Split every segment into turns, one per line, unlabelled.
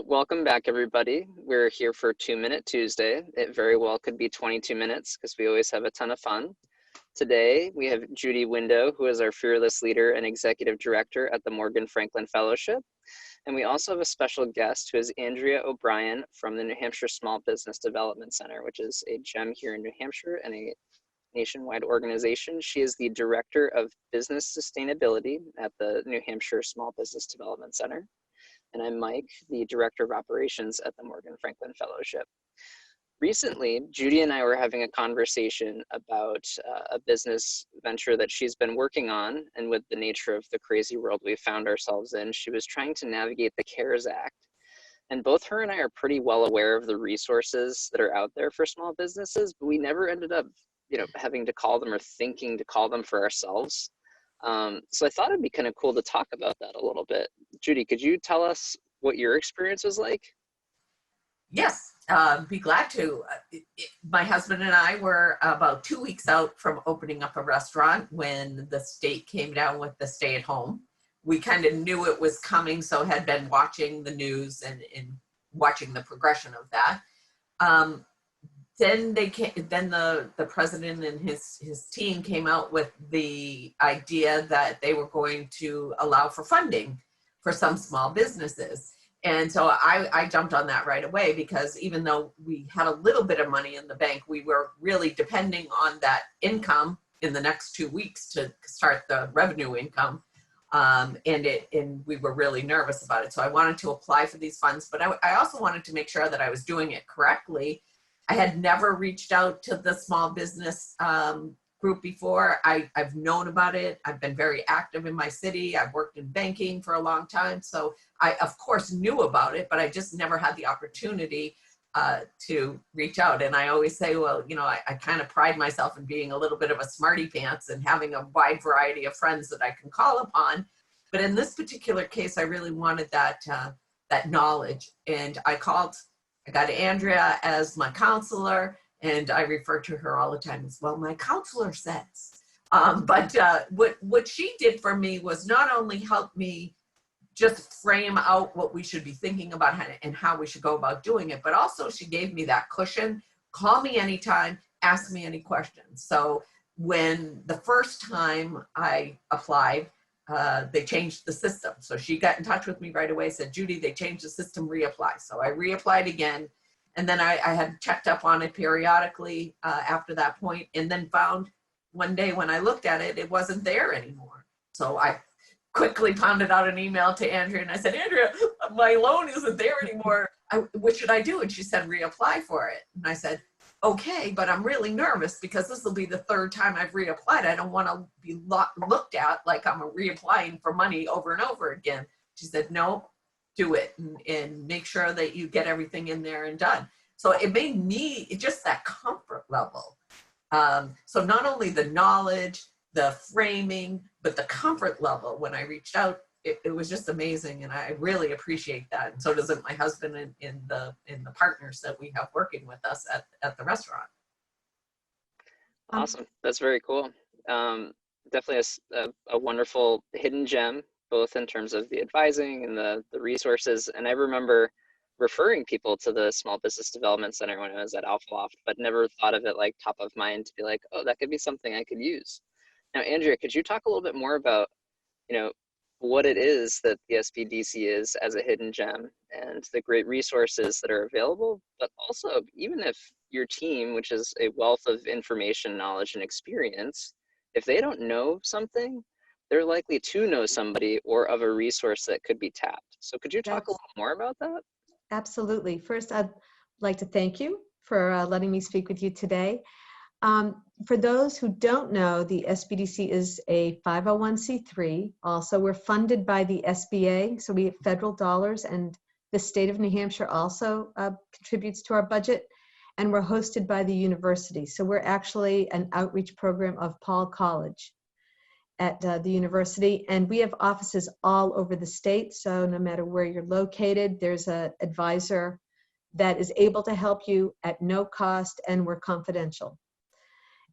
Welcome back, everybody. We're here for 2-Minute Tuesday. It very well could be 22 minutes because we always have a ton of fun. Today, we have Judy Window, who is our fearless leader and executive director at the Morgan Franklin Fellowship. And we also have a special guest who is Andrea O'Brien from the New Hampshire Small Business Development Center, which is a gem here in New Hampshire and a nationwide organization. She is the Director of Business Sustainability at the New Hampshire Small Business Development Center. And I'm Mike, the Director of Operations at the Morgan Franklin Fellowship. Recently, Judy and I were having a conversation about a business venture that she's been working on, and with the nature of the crazy world we found ourselves in, she was trying to navigate the CARES Act. And both her and I are pretty well aware of the resources that are out there for small businesses, but we never ended up, having to call them or thinking to call them for ourselves. So I thought it'd be kind of cool to talk about that a little bit. Judy, could you tell us what your experience was like?
Yes, be glad to. My husband and I were about 2 weeks out from opening up a restaurant when the state came down with the stay at home. We kind of knew it was coming, so had been watching the news and watching the progression of that. Then the president and his team came out with the idea that they were going to allow for funding for some small businesses. And so I jumped on that right away, because even though we had a little bit of money in the bank, we were really depending on that income in the next 2 weeks to start the revenue income. And we were really nervous about it. So I wanted to apply for these funds, but I also wanted to make sure that I was doing it correctly. I had never reached out to the small business group before. I've known about it. I've been very active in my city. I've worked in banking for a long time. So I, of course, knew about it, but I just never had the opportunity to reach out. And I always say, well, I kind of pride myself in being a little bit of a smarty pants and having a wide variety of friends that I can call upon. But in this particular case, I really wanted that knowledge. And I got Andrea as my counselor, and I refer to her all the time as, well, my counselor says. But what she did for me was not only help me just frame out what we should be thinking about and how we should go about doing it, but also she gave me that cushion. Call me anytime, ask me any questions. So when the first time I applied, they changed the system. So she got in touch with me right away, said, Judy, they changed the system, reapply. So I reapplied again. And then I had checked up on it periodically after that point, and then found one day when I looked at it, it wasn't there anymore. So I quickly pounded out an email to Andrea, and I said, Andrea, my loan isn't there anymore. What should I do? And she said, reapply for it. And I said, okay, but I'm really nervous because this will be the third time I've reapplied. I don't want to be looked at like I'm reapplying for money over and over again. She said, no, do it and make sure that you get everything in there and done. So it made me just that comfort level. So not only the knowledge, the framing, but the comfort level when I reached out, it was just amazing, and I really appreciate that. And so does my husband and the partners that we have working with us at the restaurant.
Awesome, that's very cool. Definitely a wonderful hidden gem, both in terms of the advising and the resources. And I remember referring people to the Small Business Development Center when I was at Alpha Loft, but never thought of it like top of mind to be like, oh, that could be something I could use. Now, Andrea, could you talk a little bit more about, what it is that the SBDC is as a hidden gem and the great resources that are available, but also even if your team, which is a wealth of information, knowledge, and experience, if they don't know something, they're likely to know somebody or of a resource that could be tapped. So could you talk a little more about that?
Absolutely. First, I'd like to thank you for letting me speak with you today. For those who don't know, the SBDC is a 501c3. Also, we're funded by the SBA, so we have federal dollars, and the state of New Hampshire also contributes to our budget, and we're hosted by the university. So we're actually an outreach program of Paul College at the university, and we have offices all over the state. So no matter where you're located, there's an advisor that is able to help you at no cost, and we're confidential.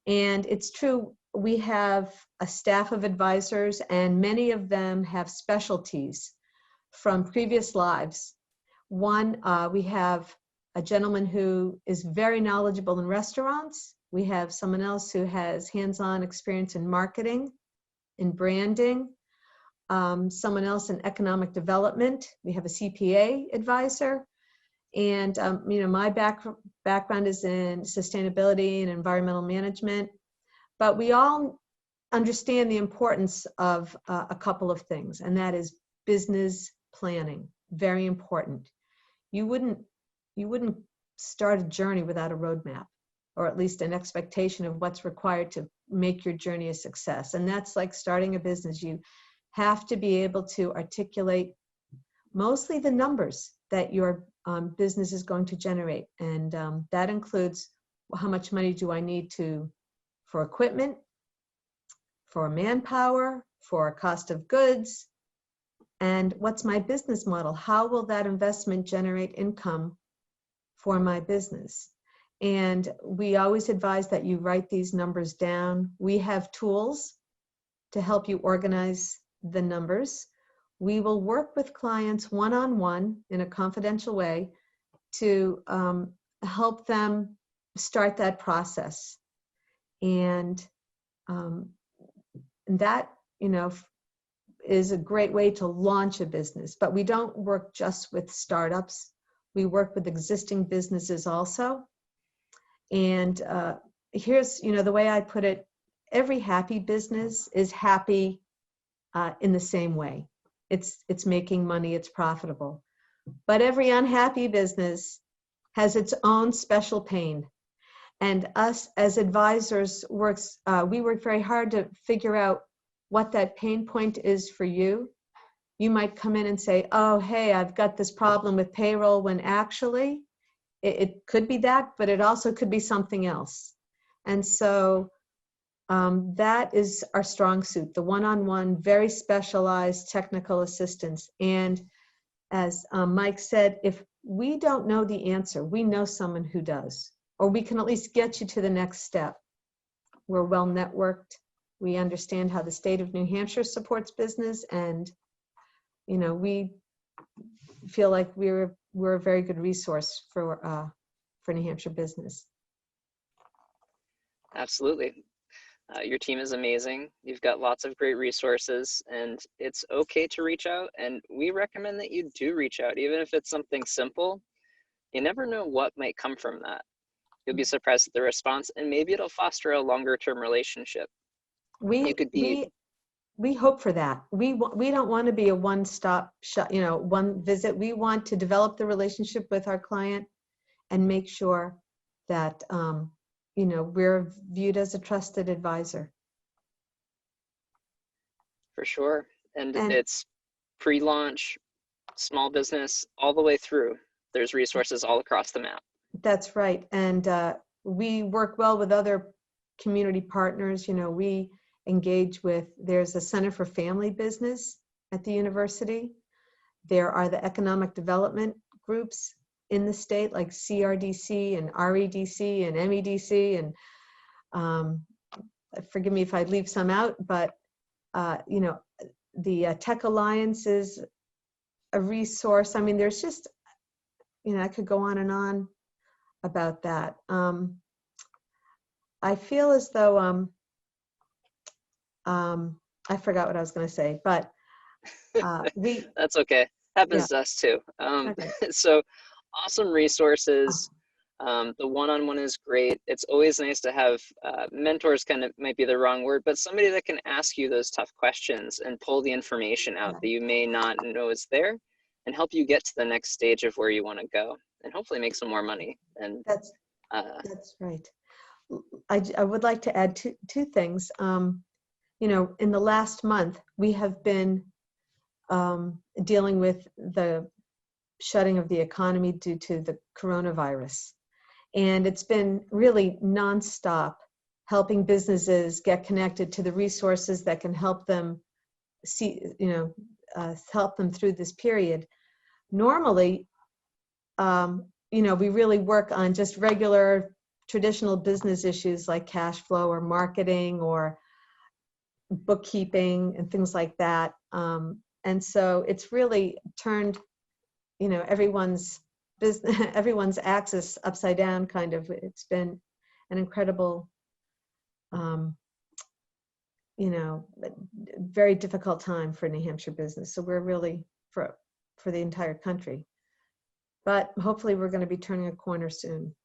And it's true, we have a staff of advisors, and many of them have specialties from previous lives One, we have a gentleman who is very knowledgeable in restaurants. We have someone else who has hands-on experience in marketing, in branding, someone else in economic development. We have a CPA advisor. And, my background is in sustainability and environmental management. But we all understand the importance of a couple of things, and that is business planning. Very important. You wouldn't start a journey without a roadmap, or at least an expectation of what's required to make your journey a success. And that's like starting a business. You have to be able to articulate mostly the numbers that your business is going to generate. And that includes, well, how much money do I need for equipment, for manpower, for cost of goods, and what's my business model? How will that investment generate income for my business? And we always advise that you write these numbers down. We have tools to help you organize the numbers. We will work with clients one-on-one in a confidential way to help them start that process. And that, is a great way to launch a business. But we don't work just with startups. We work with existing businesses also. And here's, the way I put it, every happy business is happy in the same way. It's making money, it's profitable. But every unhappy business has its own special pain. And us as advisors we work very hard to figure out what that pain point is for you. You might come in and say, oh, hey, I've got this problem with payroll, when actually it could be that, but it also could be something else. And so that is our strong suit, the one-on-one, very specialized technical assistance. And as Mike said, if we don't know the answer, we know someone who does, or we can at least get you to the next step. We're well networked. We understand how the state of New Hampshire supports business, and we feel like we're a very good resource for New Hampshire business.
Absolutely. Your team is amazing. You've got lots of great resources, and it's okay to reach out. And we recommend that you do reach out, even if it's something simple. You never know what might come from that. You'll be surprised at the response, and maybe it'll foster a longer-term relationship.
We hope for that. We don't want to be a one-stop shop, one visit. We want to develop the relationship with our client and make sure that we're viewed as a trusted advisor.
For sure. And it's pre-launch, small business, all the way through. There's resources all across the map. That's
right. And we work well with other community partners. We engage with, there's a Center for Family Business at the university. There are the economic development groups in the state, like CRDC and REDC and MEDC, and forgive me if I leave some out, but the Tech Alliance is a resource. I mean, there's just, I could go on and on about that. I feel as though I forgot what I was going to say, but
that's okay. Happens to us too. Okay. So awesome resources. The one-on-one is great. It's always nice to have mentors, kind of might be the wrong word, but somebody that can ask you those tough questions and pull the information out that you may not know is there, and help you get to the next stage of where you want to go, and hopefully make some more money. And
that's right. I would like to add two things. In the last month, we have been dealing with the shutting of the economy due to the coronavirus. And it's been really nonstop helping businesses get connected to the resources that can help them help them through this period. Normally, we really work on just regular traditional business issues like cash flow or marketing or bookkeeping and things like that. And so it's really turned, you know, everyone's business, everyone's axis upside down, kind of. It's been an incredible, you know, very difficult time for New Hampshire business. So we're really, for the entire country. But hopefully we're going to be turning a corner soon.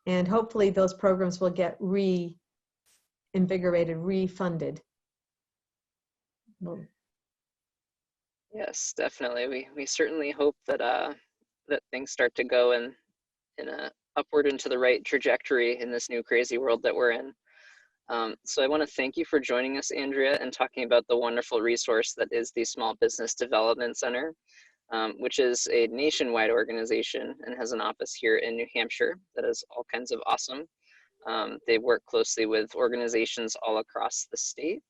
And hopefully those programs will get reinvigorated, refunded. Well,
Yes, definitely. We certainly hope that that things start to go in a upward into the right trajectory in this new crazy world that we're in. So I want to thank you for joining us, Andrea, and talking about the wonderful resource that is the Small Business Development Center, which is a nationwide organization and has an office here in New Hampshire that is all kinds of awesome. They work closely with organizations all across the state.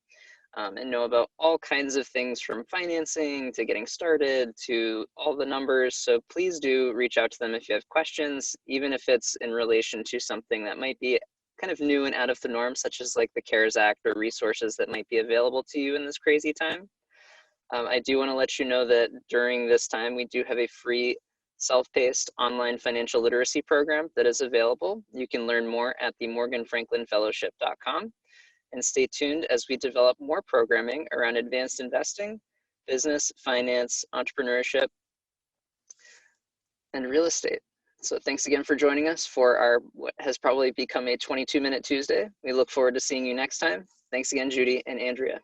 And know about all kinds of things from financing to getting started to all the numbers. So please do reach out to them if you have questions, even if it's in relation to something that might be kind of new and out of the norm, such as like the CARES Act or resources that might be available to you in this crazy time. I do want to let you know that during this time, we do have a free self-paced online financial literacy program that is available. You can learn more at the morganfranklinfellowship.com. And stay tuned as we develop more programming around advanced investing, business, finance, entrepreneurship, and real estate. So thanks again for joining us for our what has probably become a 22-minute Tuesday. We look forward to seeing you next time. Thanks again, Judy and Andrea.